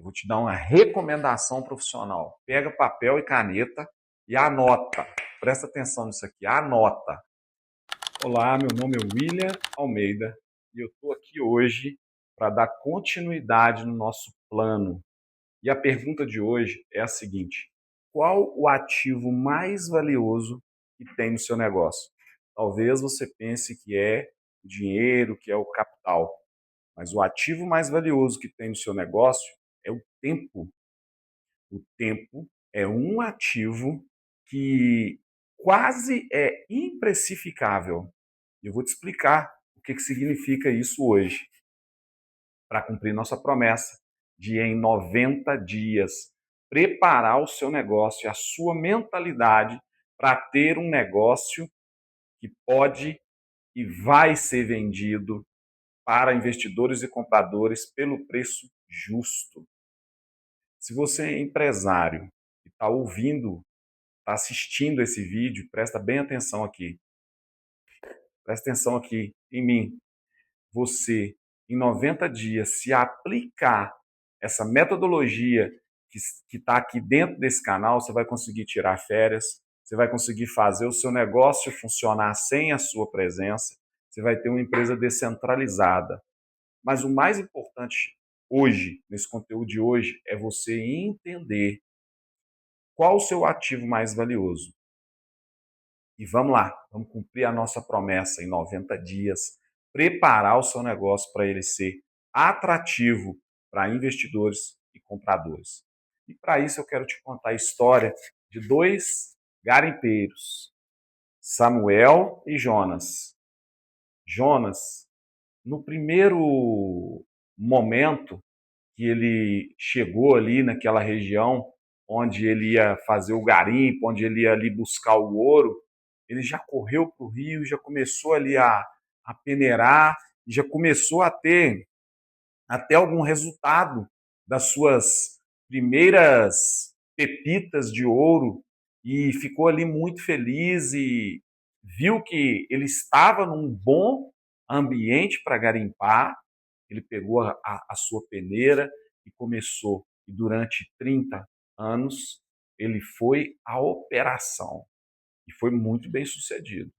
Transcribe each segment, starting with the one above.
vou te dar uma recomendação profissional. Pega papel e caneta e anota. Presta atenção nisso aqui, anota. Olá, meu nome é William Almeida e eu estou aqui hoje para dar continuidade no nosso plano. E a pergunta de hoje é a seguinte: qual o ativo mais valioso que tem no seu negócio? Talvez você pense que é o dinheiro, que é o capital, mas o ativo mais valioso que tem no seu negócio é o tempo. O tempo é um ativo que quase é imprecificável. Eu vou te explicar o que significa isso hoje, para cumprir nossa promessa de, em 90 dias, preparar o seu negócio e a sua mentalidade para ter um negócio que pode e vai ser vendido para investidores e compradores pelo preço justo. Se você é empresário e está ouvindo, está assistindo esse vídeo, presta bem atenção aqui. Presta atenção aqui em mim. Você, em 90 dias, se aplicar essa metodologia que está aqui dentro desse canal, você vai conseguir tirar férias, você vai conseguir fazer o seu negócio funcionar sem a sua presença, você vai ter uma empresa descentralizada. Mas o mais importante hoje, nesse conteúdo de hoje, é você entender qual o seu ativo mais valioso. E vamos lá, vamos cumprir a nossa promessa em 90 dias, preparar o seu negócio para ele ser atrativo para investidores e compradores. E para isso eu quero te contar a história de dois garimpeiros, Samuel e Jonas. Jonas, no primeiro momento que ele chegou ali naquela região onde ele ia fazer o garimpo, onde ele ia ali buscar o ouro, ele já correu para o rio, já começou ali a peneirar, já começou a ter até algum resultado das suas primeiras pepitas de ouro e ficou ali muito feliz e viu que ele estava num bom ambiente para garimpar. Ele pegou a sua peneira e começou. E durante 30 anos ele foi à operação e foi muito bem sucedido.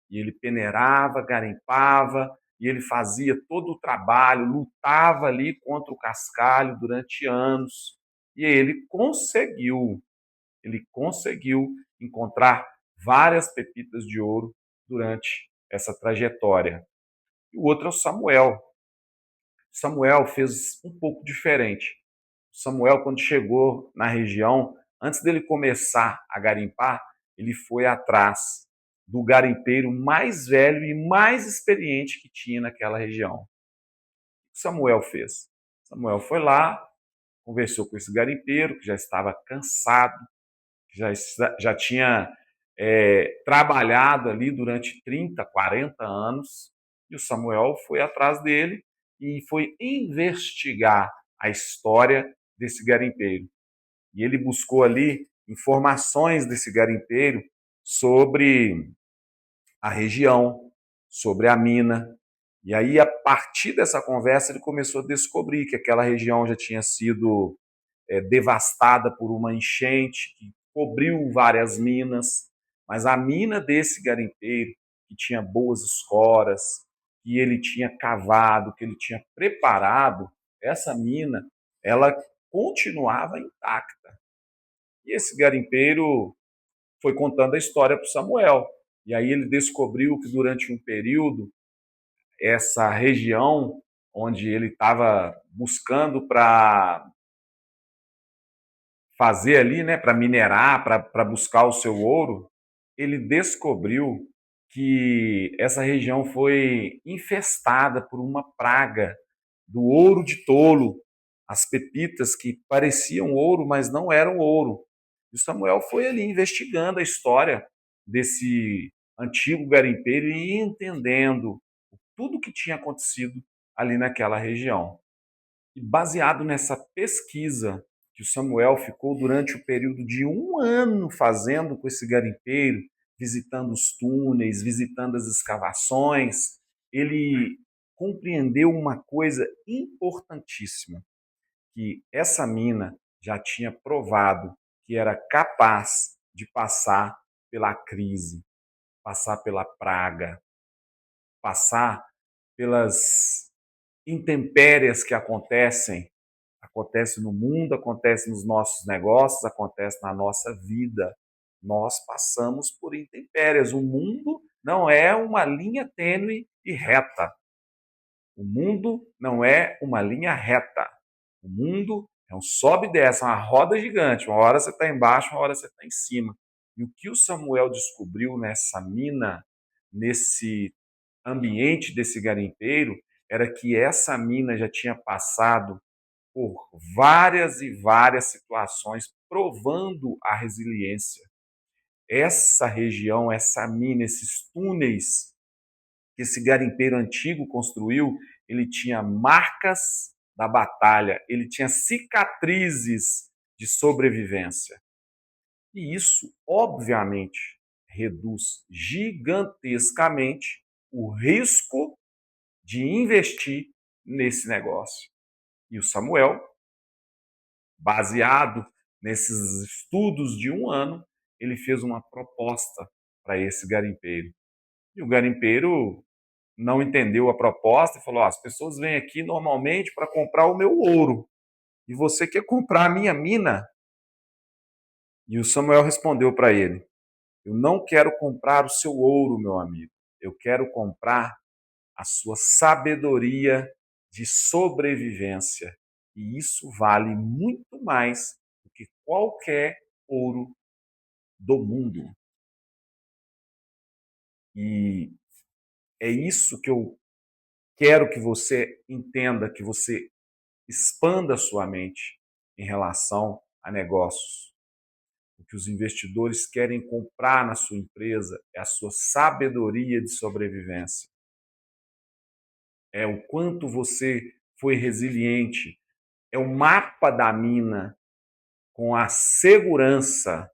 E ele peneirava, garimpava, e ele fazia todo o trabalho, lutava ali contra o cascalho durante anos. E ele conseguiu encontrar várias pepitas de ouro durante essa trajetória. E o outro é o Samuel. Samuel fez um pouco diferente. Samuel, quando chegou na região, antes dele começar a garimpar, ele foi atrás do garimpeiro mais velho e mais experiente que tinha naquela região. O que Samuel fez? Samuel foi lá, conversou com esse garimpeiro, que já estava cansado, que já tinha trabalhado ali durante 30, 40 anos, e o Samuel foi atrás dele e foi investigar a história desse garimpeiro. E ele buscou ali informações desse garimpeiro sobre a região, sobre a mina. E aí, a partir dessa conversa, ele começou a descobrir que aquela região já tinha sido devastada por uma enchente que cobriu várias minas, mas a mina desse garimpeiro, que tinha boas escoras, que ele tinha cavado, que ele tinha preparado, essa mina, ela continuava intacta. E esse garimpeiro foi contando a história para Samuel. E aí ele descobriu que durante um período, essa região onde ele estava buscando para fazer ali, né, para minerar, para buscar o seu ouro, ele descobriu que essa região foi infestada por uma praga do ouro de tolo, as pepitas que pareciam ouro, mas não eram ouro. E Samuel foi ali investigando a história desse antigo garimpeiro e entendendo tudo o que tinha acontecido ali naquela região. E baseado nessa pesquisa que o Samuel ficou durante o período de 1 ano fazendo com esse garimpeiro, visitando os túneis, visitando as escavações, ele compreendeu uma coisa importantíssima, que essa mina já tinha provado que era capaz de passar pela crise, passar pela praga, passar pelas intempéries que acontece no mundo, acontece nos nossos negócios, acontece na nossa vida. Nós passamos por intempéries. O mundo não é uma linha tênue e reta. O mundo não é uma linha reta. O mundo é um sobe e desce, uma roda gigante. Uma hora você está embaixo, uma hora você está em cima. E o que o Samuel descobriu nessa mina, nesse ambiente desse garimpeiro, era que essa mina já tinha passado por várias e várias situações, provando a resiliência. Essa região, essa mina, esses túneis que esse garimpeiro antigo construiu, ele tinha marcas da batalha, ele tinha cicatrizes de sobrevivência. E isso, obviamente, reduz gigantescamente o risco de investir nesse negócio. E o Samuel, baseado nesses estudos de um ano, ele fez uma proposta para esse garimpeiro. E o garimpeiro não entendeu a proposta e falou: as pessoas vêm aqui normalmente para comprar o meu ouro, e você quer comprar a minha mina? E o Samuel respondeu para ele: eu não quero comprar o seu ouro, meu amigo, eu quero comprar a sua sabedoria de sobrevivência. E isso vale muito mais do que qualquer ouro do mundo. E é isso que eu quero que você entenda, que você expanda a sua mente em relação a negócios. O que os investidores querem comprar na sua empresa é a sua sabedoria de sobrevivência. É o quanto você foi resiliente. É o mapa da mina com a segurança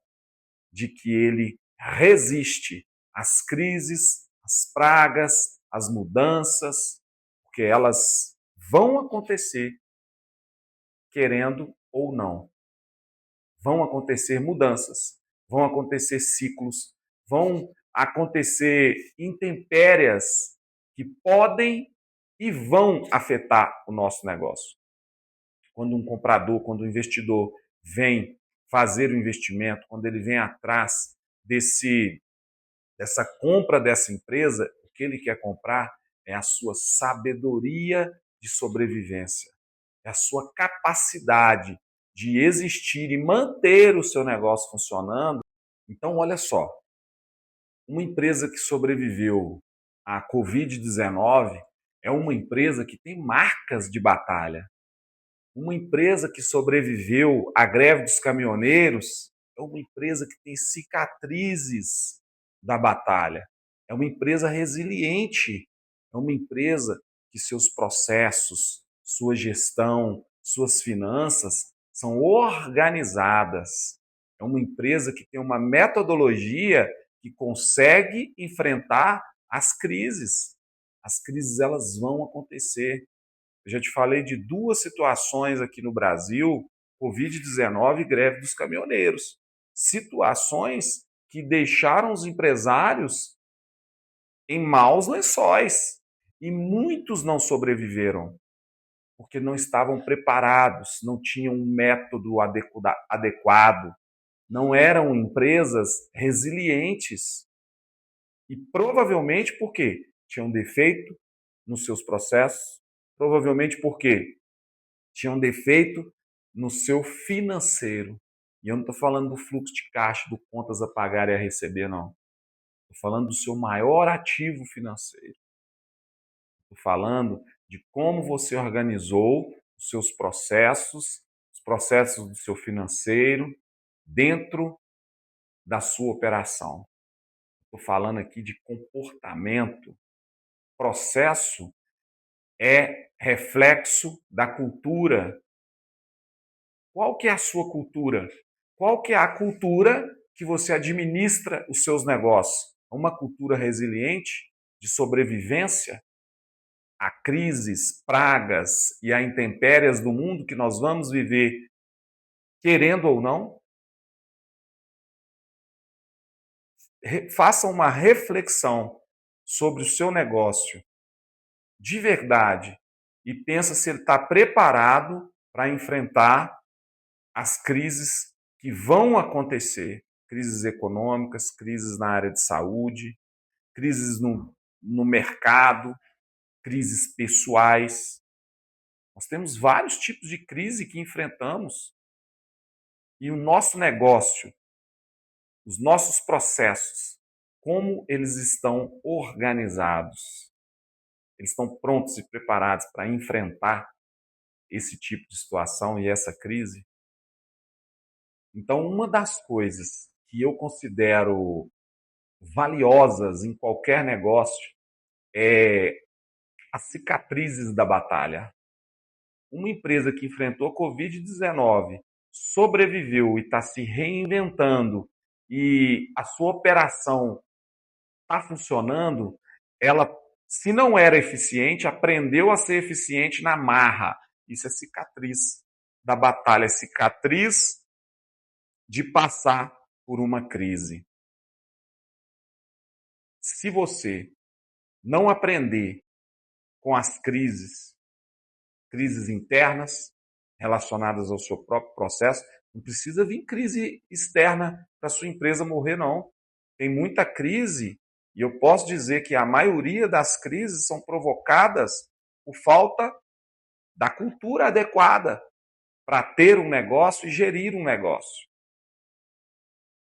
de que ele resiste às crises, às pragas, às mudanças, porque elas vão acontecer, querendo ou não. Vão acontecer mudanças, vão acontecer ciclos, vão acontecer intempéries que podem e vão afetar o nosso negócio. Quando um comprador, quando um investidor vem fazer o investimento, quando ele vem atrás dessa compra dessa empresa, o que ele quer comprar é a sua sabedoria de sobrevivência, é a sua capacidade de existir e manter o seu negócio funcionando. Então, olha só, uma empresa que sobreviveu à Covid-19 é uma empresa que tem marcas de batalha. Uma empresa que sobreviveu à greve dos caminhoneiros é uma empresa que tem cicatrizes da batalha. É uma empresa resiliente. É uma empresa que seus processos, sua gestão, suas finanças são organizadas. É uma empresa que tem uma metodologia que consegue enfrentar as crises. As crises elas vão acontecer. Eu já te falei de duas situações aqui no Brasil, Covid-19 e greve dos caminhoneiros. Situações que deixaram os empresários em maus lençóis. E muitos não sobreviveram, porque não estavam preparados, não tinham um método adequado, não eram empresas resilientes. E provavelmente por quê? Tinham defeito nos seus processos, provavelmente porque tinham defeito no seu financeiro. E eu não estou falando do fluxo de caixa, do contas a pagar e a receber, não. Estou falando do seu maior ativo financeiro. Estou falando de como você organizou os seus processos, os processos do seu financeiro dentro da sua operação. Estou falando aqui de comportamento. Processo é reflexo da cultura. Qual que é a sua cultura? Qual que é a cultura que você administra os seus negócios? Uma cultura resiliente, de sobrevivência? a crises, pragas e a intempéries do mundo que nós vamos viver, querendo ou não, faça uma reflexão sobre o seu negócio de verdade e pensa se ele está preparado para enfrentar as crises que vão acontecer, crises econômicas, crises na área de saúde, crises no mercado, crises pessoais. Nós temos vários tipos de crise que enfrentamos e o nosso negócio, os nossos processos, como eles estão organizados? Eles estão prontos e preparados para enfrentar esse tipo de situação e essa crise? Então, uma das coisas que eu considero valiosas em qualquer negócio é as cicatrizes da batalha. Uma empresa que enfrentou a Covid-19, sobreviveu e está se reinventando e a sua operação está funcionando, ela, se não era eficiente, aprendeu a ser eficiente na marra. Isso é cicatriz da batalha, é cicatriz de passar por uma crise. Se você não aprender com as crises internas relacionadas ao seu próprio processo, não precisa vir crise externa para sua empresa morrer, não. Tem muita crise, e eu posso dizer que a maioria das crises são provocadas por falta da cultura adequada para ter um negócio e gerir um negócio.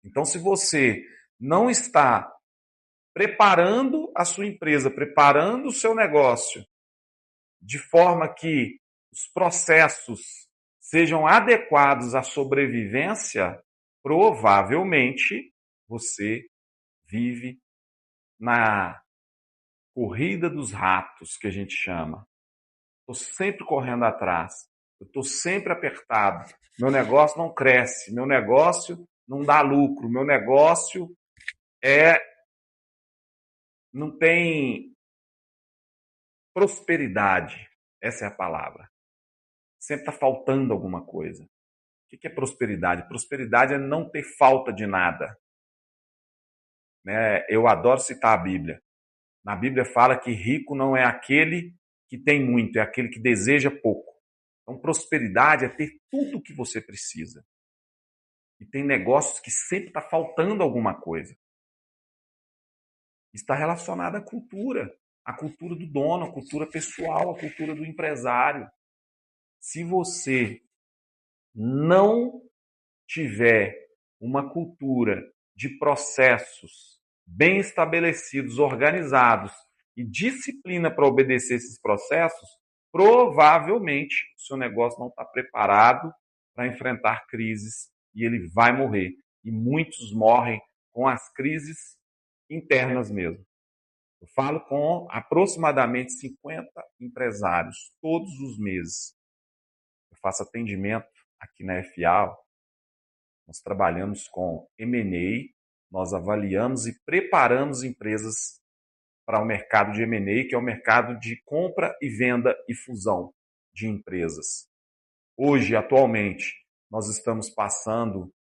Então, se você não está preparando a sua empresa, preparando o seu negócio de forma que os processos sejam adequados à sobrevivência, provavelmente você vive na corrida dos ratos, que a gente chama. Estou sempre correndo atrás, eu estou sempre apertado, meu negócio não cresce, meu negócio não dá lucro, meu negócio não tem prosperidade, essa é a palavra. Sempre está faltando alguma coisa. O que é prosperidade? Prosperidade é não ter falta de nada. Eu adoro citar a Bíblia. Na Bíblia fala que rico não é aquele que tem muito, é aquele que deseja pouco. Então, prosperidade é ter tudo o que você precisa. E tem negócios que sempre está faltando alguma coisa. Está relacionado à cultura do dono, a cultura pessoal, a cultura do empresário. Se você não tiver uma cultura de processos bem estabelecidos, organizados e disciplina para obedecer esses processos, provavelmente o seu negócio não está preparado para enfrentar crises e ele vai morrer. E muitos morrem com as crises internas mesmo. Eu falo com aproximadamente 50 empresários todos os meses. Eu faço atendimento aqui na FA. Nós trabalhamos com M&A, nós avaliamos e preparamos empresas para o mercado de M&A, que é o mercado de compra e venda e fusão de empresas. Hoje, atualmente, nós estamos passando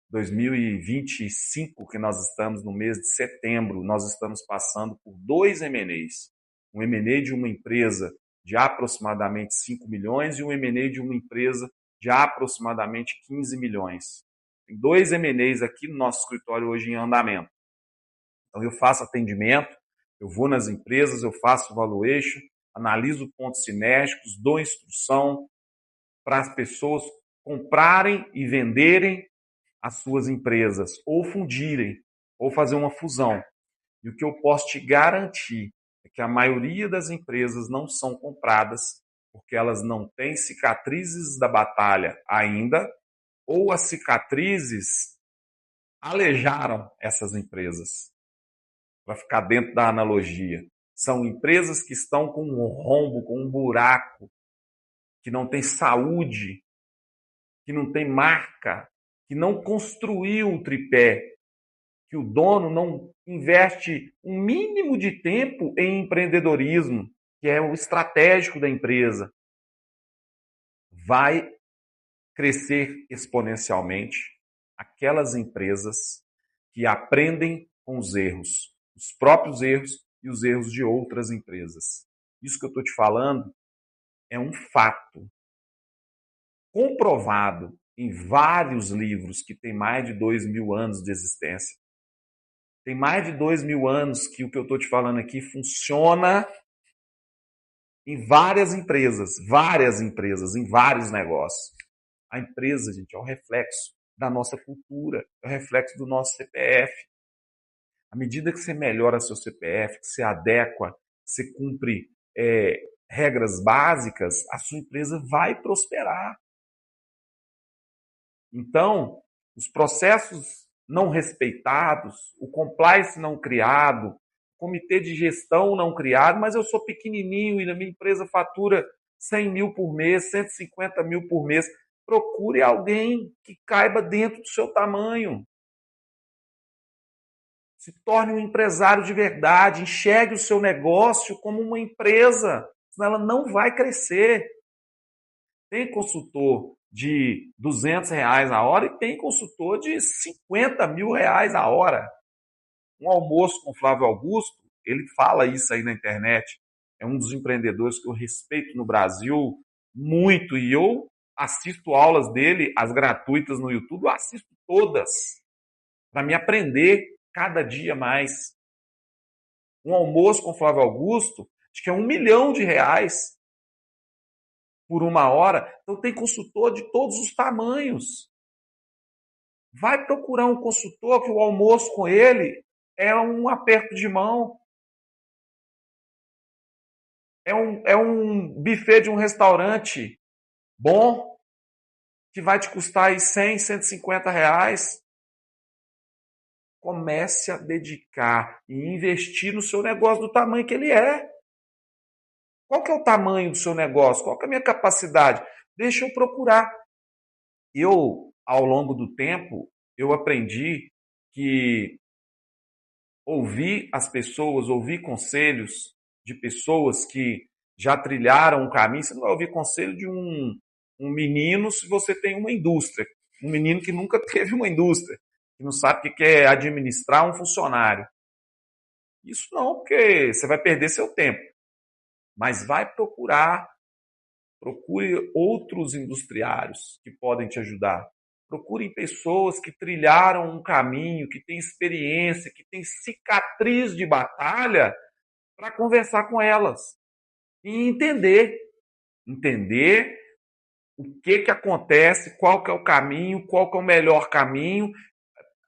2025, que nós estamos no mês de setembro, nós estamos passando por 2 M&As. Um M&A de uma empresa de aproximadamente 5 milhões e um M&A de uma empresa de aproximadamente 15 milhões. Tem 2 M&As aqui no nosso escritório hoje em andamento. Então eu faço atendimento, eu vou nas empresas, eu faço valuation, analiso pontos sinérgicos, dou instrução para as pessoas comprarem e venderem as suas empresas, ou fundirem, ou fazer uma fusão. E o que eu posso te garantir é que a maioria das empresas não são compradas porque elas não têm cicatrizes da batalha ainda, ou as cicatrizes alejaram essas empresas. Para ficar dentro da analogia, são empresas que estão com um rombo, com um buraco, que não tem saúde, que não tem marca, que não construiu um tripé, que o dono não investe um mínimo de tempo em empreendedorismo, que é o estratégico da empresa, vai crescer exponencialmente aquelas empresas que aprendem com os erros, os próprios erros e os erros de outras empresas. Isso que eu estou te falando é um fato comprovado em vários livros que têm mais de 2.000 anos de existência. Tem mais de 2.000 anos que o que eu estou te falando aqui funciona em várias empresas, em vários negócios. A empresa, gente, é o reflexo da nossa cultura, é o reflexo do nosso CPF. À medida que você melhora seu CPF, que você adequa, que você cumpre regras básicas, a sua empresa vai prosperar. Então, os processos não respeitados, o compliance não criado, o comitê de gestão não criado, mas eu sou pequenininho e na minha empresa fatura 100 mil por mês, 150 mil por mês. Procure alguém que caiba dentro do seu tamanho. Se torne um empresário de verdade, enxergue o seu negócio como uma empresa, senão ela não vai crescer. Tem consultor de R$ 200 a hora e tem consultor de R$ 50 mil a hora. Um almoço com Flávio Augusto, ele fala isso aí na internet. É um dos empreendedores que eu respeito no Brasil muito e eu assisto aulas dele, as gratuitas no YouTube, eu assisto todas para me aprender cada dia mais. Um almoço com Flávio Augusto, acho que é R$ 1 milhão por uma hora. Então tem consultor de todos os tamanhos. Vai procurar um consultor que o almoço com ele é um aperto de mão. É um buffet de um restaurante bom que vai te custar aí 100, R$ 150. Comece a dedicar e investir no seu negócio do tamanho que ele é. Qual que é o tamanho do seu negócio? Qual que é a minha capacidade? Deixa eu procurar. Eu, ao longo do tempo, eu aprendi que ouvir as pessoas, ouvir conselhos de pessoas que já trilharam um caminho. Você não vai ouvir conselho de um menino se você tem uma indústria. Um menino que nunca teve uma indústria, que não sabe o que é administrar um funcionário. Isso não, porque você vai perder seu tempo. Mas vai procure outros industriários que podem te ajudar. Procurem pessoas que trilharam um caminho, que têm experiência, que têm cicatriz de batalha, para conversar com elas e entender o que acontece, qual que é o caminho, qual que é o melhor caminho.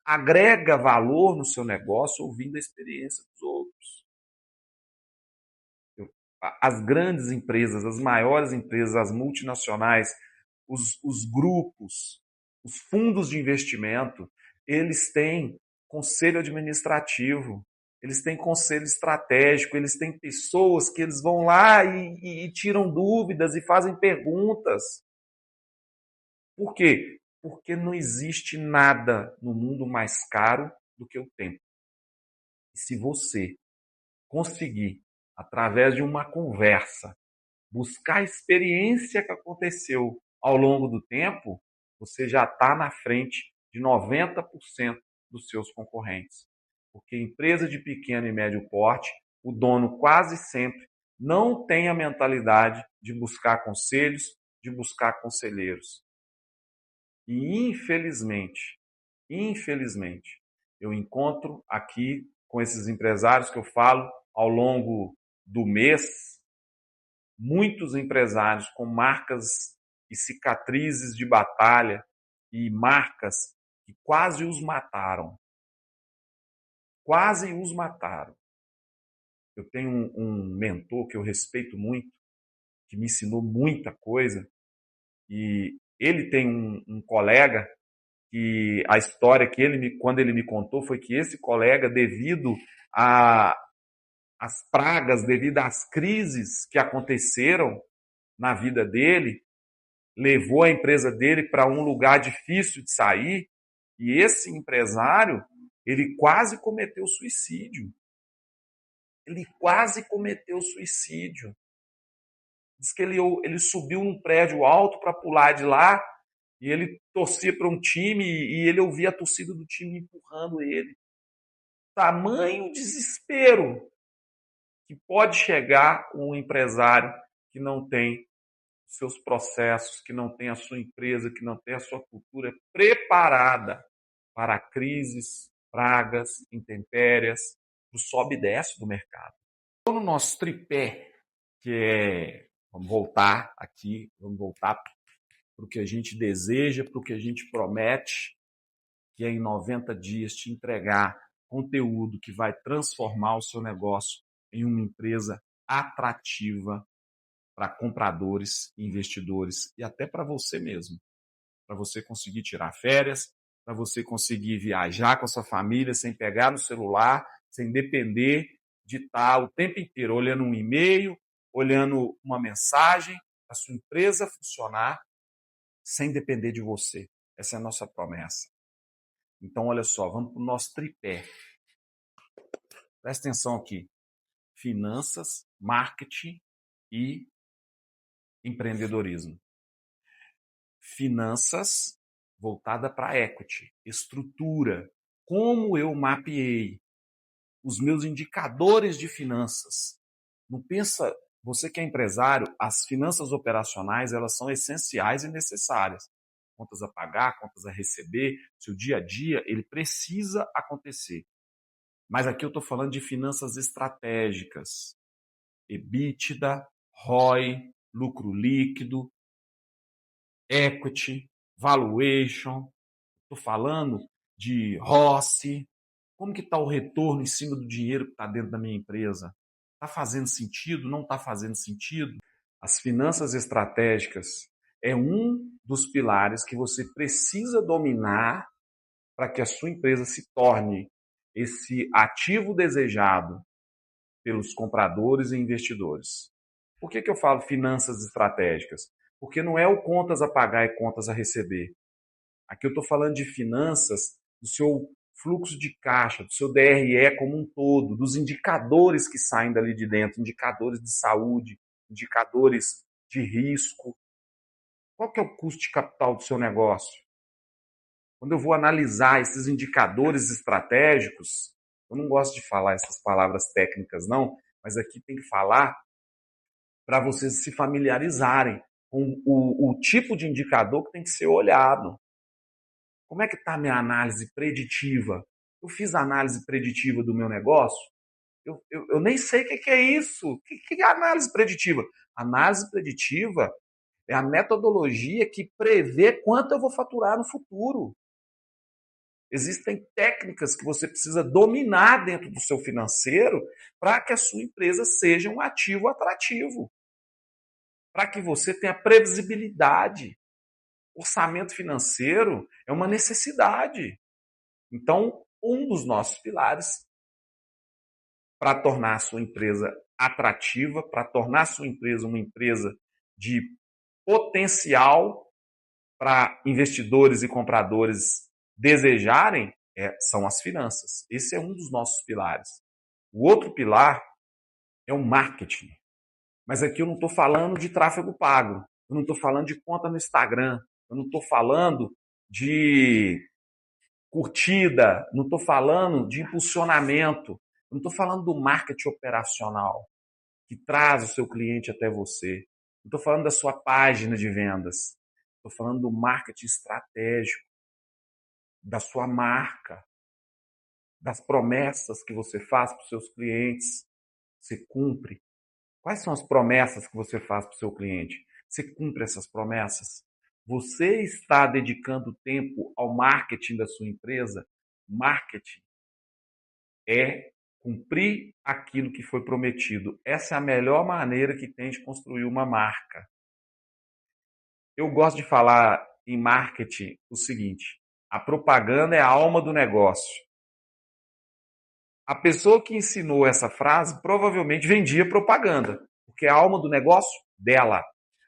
Agrega valor no seu negócio ouvindo a experiência dos outros. As grandes empresas, as maiores empresas, as multinacionais, os grupos, os fundos de investimento, eles têm conselho administrativo, eles têm conselho estratégico, eles têm pessoas que eles vão lá e tiram dúvidas e fazem perguntas. Por quê? Porque não existe nada no mundo mais caro do que o tempo. E se você conseguir, através de uma conversa, buscar a experiência que aconteceu ao longo do tempo, você já está na frente de 90% dos seus concorrentes. Porque empresa de pequeno e médio porte, o dono quase sempre não tem a mentalidade de buscar conselhos, de buscar conselheiros. E infelizmente, eu encontro aqui com esses empresários que eu falo ao longo do mês, muitos empresários com marcas e cicatrizes de batalha e marcas que quase os mataram. Quase os mataram. Eu tenho um mentor que eu respeito muito, que me ensinou muita coisa, e ele tem um colega que a história que quando ele me contou foi que esse colega, devido às pragas, devido às crises que aconteceram na vida dele, levou a empresa dele para um lugar difícil de sair, e esse empresário, ele quase cometeu suicídio. Ele quase cometeu suicídio. Diz que ele subiu num prédio alto para pular de lá e ele torcia para um time e ele ouvia a torcida do time empurrando ele. Tamanho desespero que pode chegar um empresário que não tem seus processos, que não tem a sua empresa, que não tem a sua cultura preparada para crises, pragas, intempérias, o sobe e desce do mercado. Então, no nosso tripé, que é, vamos voltar para o que a gente deseja, para o que a gente promete, que é em 90 dias te entregar conteúdo que vai transformar o seu negócio em uma empresa atrativa para compradores, investidores e até para você mesmo. Para você conseguir tirar férias, para você conseguir viajar com a sua família sem pegar no celular, sem depender de estar o tempo inteiro olhando um e-mail, olhando uma mensagem, a sua empresa funcionar sem depender de você. Essa é a nossa promessa. Então, olha só, vamos para o nosso tripé. Presta atenção aqui. Finanças, marketing e empreendedorismo. Finanças voltada para equity, estrutura, como eu mapeei os meus indicadores de finanças. Não pensa, você que é empresário, as finanças operacionais, elas são essenciais e necessárias. Contas a pagar, contas a receber, seu dia a dia, ele precisa acontecer. Mas aqui eu estou falando de finanças estratégicas. EBITDA, ROI, lucro líquido, equity, valuation. Estou falando de ROCE. Como que está o retorno em cima do dinheiro que está dentro da minha empresa? Está fazendo sentido? Não está fazendo sentido? As finanças estratégicas é um dos pilares que você precisa dominar para que a sua empresa se torne esse ativo desejado pelos compradores e investidores. Por que eu falo finanças estratégicas? Porque não é o contas a pagar e contas a receber. Aqui eu estou falando de finanças do seu fluxo de caixa, do seu DRE como um todo, dos indicadores que saem dali de dentro, indicadores de saúde, indicadores de risco. Qual que é o custo de capital do seu negócio? Quando eu vou analisar esses indicadores estratégicos, eu não gosto de falar essas palavras técnicas não, mas aqui tem que falar para vocês se familiarizarem com o tipo de indicador que tem que ser olhado. Como é que está a minha análise preditiva? Eu fiz a análise preditiva do meu negócio? Eu nem sei o que é isso. O que é análise preditiva? Análise preditiva é a metodologia que prevê quanto eu vou faturar no futuro. Existem técnicas que você precisa dominar dentro do seu financeiro para que a sua empresa seja um ativo atrativo. Para que você tenha previsibilidade. Orçamento financeiro é uma necessidade. Então, um dos nossos pilares para tornar a sua empresa atrativa, para tornar a sua empresa uma empresa de potencial para investidores e compradores desejarem, são as finanças. Esse é um dos nossos pilares. O outro pilar é o marketing. Mas aqui eu não estou falando de tráfego pago, eu não estou falando de conta no Instagram, eu não estou falando de curtida, não estou falando de impulsionamento, eu não estou falando do marketing operacional, que traz o seu cliente até você. Não estou falando da sua página de vendas. Estou falando do marketing estratégico, da sua marca, das promessas que você faz para os seus clientes. Você cumpre. Quais são as promessas que você faz para o seu cliente? Você cumpre essas promessas? Você está dedicando tempo ao marketing da sua empresa? Marketing é cumprir aquilo que foi prometido. Essa é a melhor maneira que tem de construir uma marca. Eu gosto de falar em marketing o seguinte: a propaganda é a alma do negócio. A pessoa que ensinou essa frase provavelmente vendia propaganda, porque é a alma do negócio dela.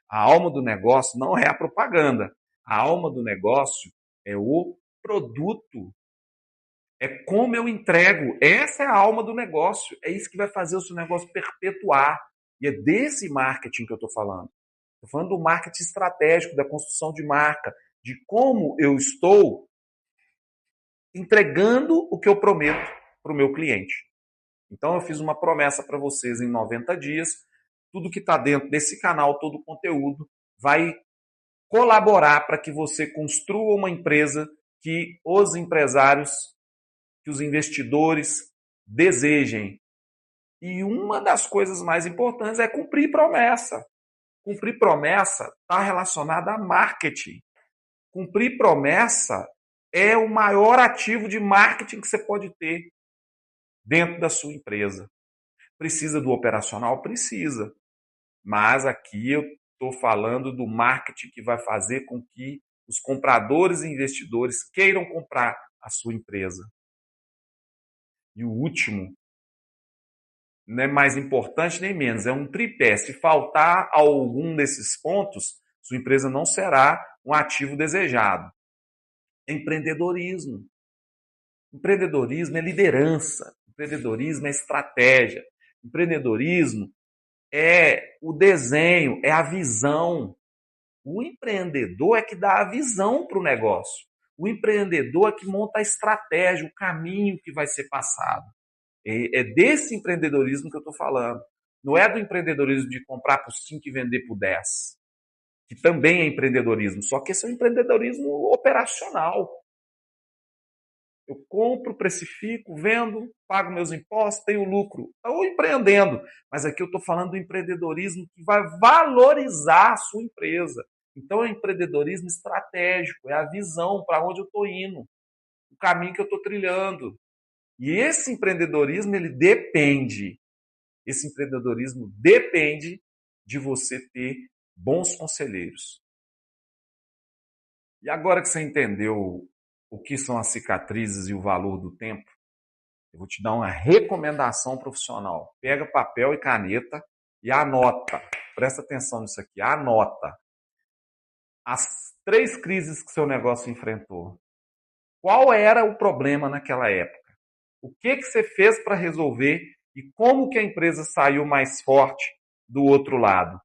A alma do negócio não é a propaganda. A alma do negócio é o produto. É como eu entrego. Essa é a alma do negócio. É isso que vai fazer o seu negócio perpetuar. E é desse marketing que eu estou falando. Estou falando do marketing estratégico, da construção de marca, de como eu estou entregando o que eu prometo para o meu cliente. Então eu fiz uma promessa para vocês em 90 dias. Tudo que está dentro desse canal, todo o conteúdo, vai colaborar para que você construa uma empresa que os empresários, que os investidores desejem. E uma das coisas mais importantes é cumprir promessa. Cumprir promessa está relacionada a marketing. Cumprir promessa é o maior ativo de marketing que você pode ter dentro da sua empresa. Precisa do operacional? Precisa. Mas aqui eu estou falando do marketing que vai fazer com que os compradores e investidores queiram comprar a sua empresa. E o último, não é mais importante nem menos, é um tripé. Se faltar algum desses pontos, sua empresa não será um ativo desejado. Empreendedorismo. Empreendedorismo é liderança. Empreendedorismo é estratégia. Empreendedorismo é o desenho, é a visão. O empreendedor é que dá a visão para o negócio. O empreendedor é que monta a estratégia, o caminho que vai ser passado. É desse empreendedorismo que eu estou falando. Não é do empreendedorismo de comprar por 5 e vender por 10, que também é empreendedorismo, só que esse é um empreendedorismo operacional. Eu compro, precifico, vendo, pago meus impostos, tenho lucro. Estou empreendendo. Mas aqui eu estou falando do empreendedorismo que vai valorizar a sua empresa. Então é empreendedorismo estratégico, é a visão para onde eu estou indo, o caminho que eu estou trilhando. E esse empreendedorismo, esse empreendedorismo depende de você ter bons conselheiros. E agora que você entendeu o que são as cicatrizes e o valor do tempo, eu vou te dar uma recomendação profissional. Pega papel e caneta e anota. Presta atenção nisso aqui. Anota as 3 crises que seu negócio enfrentou. Qual era o problema naquela época? O que você fez para resolver e como que a empresa saiu mais forte do outro lado?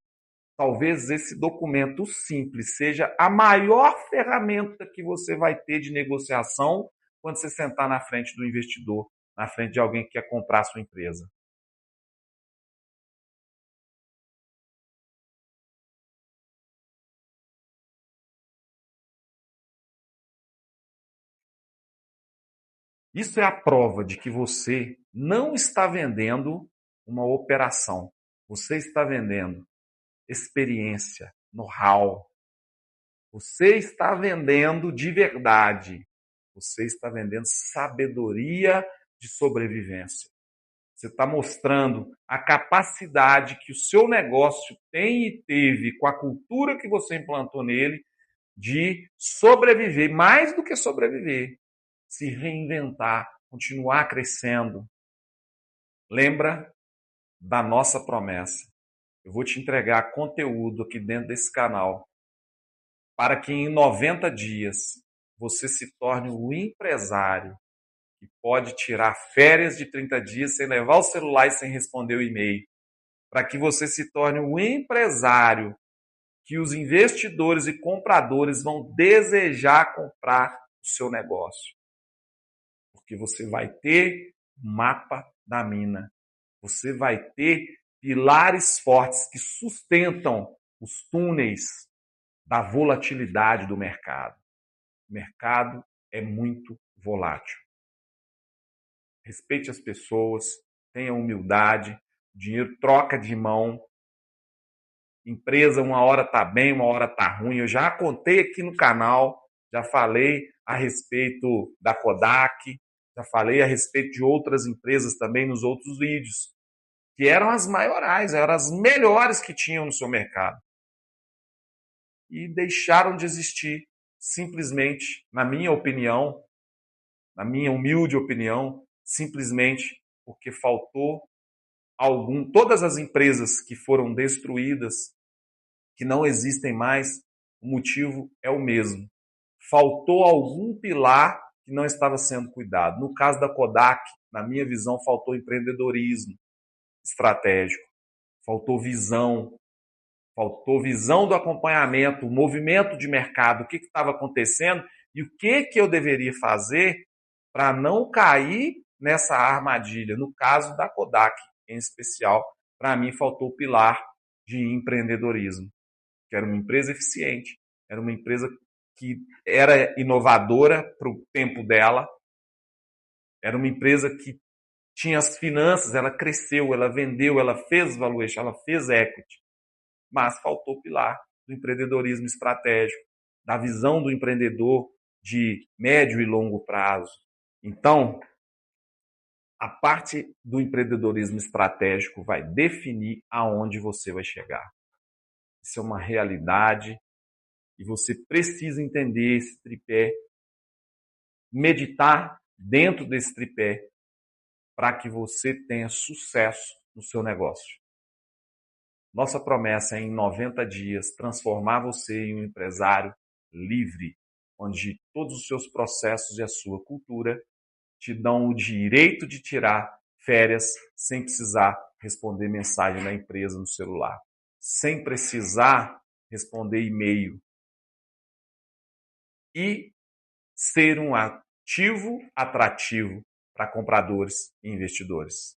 Talvez esse documento simples seja a maior ferramenta que você vai ter de negociação quando você sentar na frente do investidor, na frente de alguém que quer comprar a sua empresa. Isso é a prova de que você não está vendendo uma operação. Você está vendendo experiência, know-how. Você está vendendo de verdade. Você está vendendo sabedoria de sobrevivência. Você está mostrando a capacidade que o seu negócio tem e teve com a cultura que você implantou nele de sobreviver, mais do que sobreviver, se reinventar, continuar crescendo. Lembra da nossa promessa. Eu vou te entregar conteúdo aqui dentro desse canal para que em 90 dias você se torne um empresário que pode tirar férias de 30 dias sem levar o celular e sem responder o e-mail. Para que você se torne um empresário que os investidores e compradores vão desejar comprar o seu negócio. Porque você vai ter um mapa da mina. Você vai ter pilares fortes que sustentam os túneis da volatilidade do mercado. O mercado é muito volátil. Respeite as pessoas, tenha humildade, o dinheiro troca de mão. Empresa, uma hora está bem, uma hora está ruim. Eu já contei aqui no canal, já falei a respeito da Kodak, já falei a respeito de outras empresas também nos outros vídeos, que eram as maiorais, eram as melhores que tinham no seu mercado. E deixaram de existir, simplesmente, na minha opinião, na minha humilde opinião, simplesmente porque faltou todas as empresas que foram destruídas, que não existem mais, o motivo é o mesmo. Faltou algum pilar que não estava sendo cuidado. No caso da Kodak, na minha visão, faltou empreendedorismo estratégico. faltou visão do acompanhamento, o movimento de mercado, o que estava acontecendo e o que eu deveria fazer para não cair nessa armadilha. No caso da Kodak, em especial, para mim faltou o pilar de empreendedorismo, que era uma empresa eficiente, era uma empresa que era inovadora para o tempo dela, era uma empresa que tinha as finanças, ela cresceu, ela vendeu, ela fez valuation, ela fez equity, mas faltou o pilar do empreendedorismo estratégico, da visão do empreendedor de médio e longo prazo. Então, a parte do empreendedorismo estratégico vai definir aonde você vai chegar. Isso é uma realidade e você precisa entender esse tripé, meditar dentro desse tripé para que você tenha sucesso no seu negócio. Nossa promessa é, em 90 dias, transformar você em um empresário livre, onde todos os seus processos e a sua cultura te dão o direito de tirar férias sem precisar responder mensagem da empresa no celular, sem precisar responder e-mail e ser um ativo atrativo para compradores e investidores.